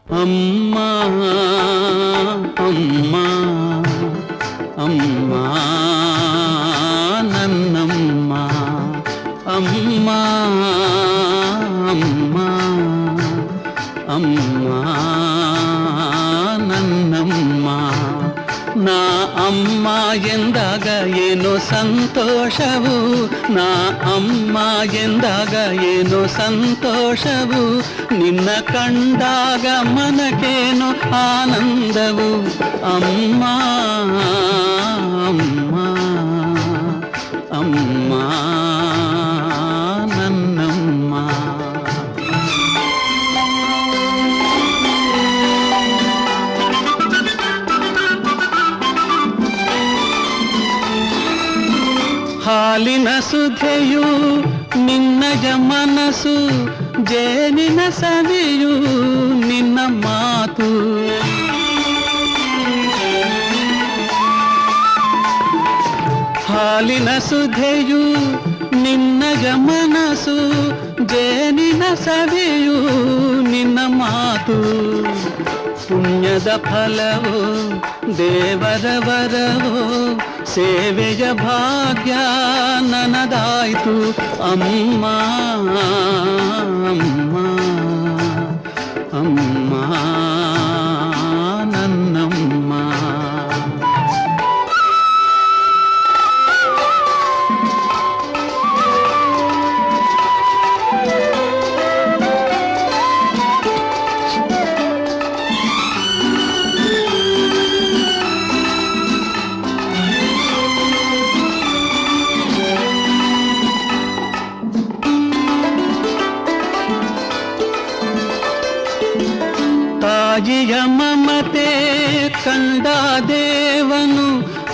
ಅಮ್ಮ ಅಮ್ಮ ಅಮ್ಮ ನನ್ನಮ್ಮ ಅಮ್ಮ ಅಮ್ಮ ಅಮ್ಮ ನನ್ನಮ್ಮ ನಾ ಅಮ್ಮ ಎಂದಾಗ ಏನೋ ಸಂತೋಷವು ನಾ ಅಮ್ಮ ಎಂದಾಗ ಏನೋ ಸಂತೋಷವು ನಿನ್ನ ಕಂಡಾಗ ಮನಕೇನೋ ಆನಂದವು ಅಮ್ಮ ಅಮ್ಮ ಅಮ್ಮ ನನ್ನಮ್ಮ ಹಾಲಿನ ಸುಧೆಯು ನಿನ್ನಯ ಮನಸ್ಸು ಜೇನಿನ ಸವಿಯು ನಿನ್ನ ಮಾತು ಹಾಲಿನ ಸುಧೆಯು ನಿನ್ನಯ ಮನಸ್ಸು ಜೇನಿನ ಸವಿಯು ನಿನ್ನ ಮಾತು ಪುಣ್ಯದ ಫಲವೋ ದೇವರ ವರವೋ ಸೇವೆಯ ಭಾಗ್ಯ ನನದಾಯ್ತು ಅಮ್ಮ ಅಮ್ಮ ಅಮ್ಮ ನನ್ನಮ್ಮ ತಾಯಿಯ ಮಮತೆ ಕಂಡ ದೇವನು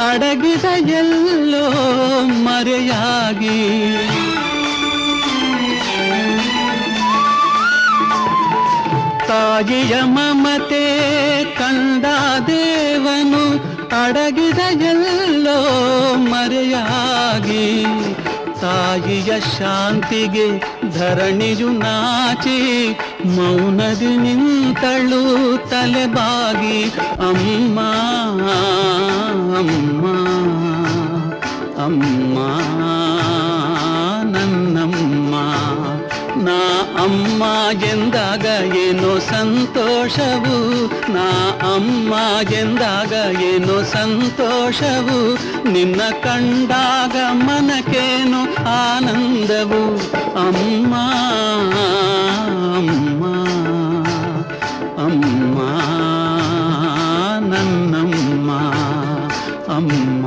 ಅಡಗಿದ ಎಲ್ಲೋ ಮರೆಯಾಗಿ ತಾಯಿಯ ಮಮತೆ ಕಂಡ ದೇವನು ಅಡಗಿದ ಎಲ್ಲೋ ಮರೆಯಾಗಿ ತಾಯಿಯ ಶಾಂತಿಗೆ ಧರಣಿಯು ನಾಚಿ ಮೌನದಿ ನಿಂತಳು ತಲೆಬಾಗಿ ಅಮ್ಮ ಅಮ್ಮ ಅಮ್ಮ ನನ್ನಮ್ಮ ನಾ ಅಮ್ಮ ಎಂದಾಗ ಏನೋ ಸಂತೋಷವು ನಾ ಅಮ್ಮ ಎಂದಾಗ ಏನೋ ಸಂತೋಷವು ನಿನ್ನ ಕಂಡಾಗ ಮನಕೇನೋ ಆನಂದವು ಅಮ್ಮ ಅಮ್ಮ ಅಮ್ಮ ನನ್ನಮ್ಮ ಅಮ್ಮ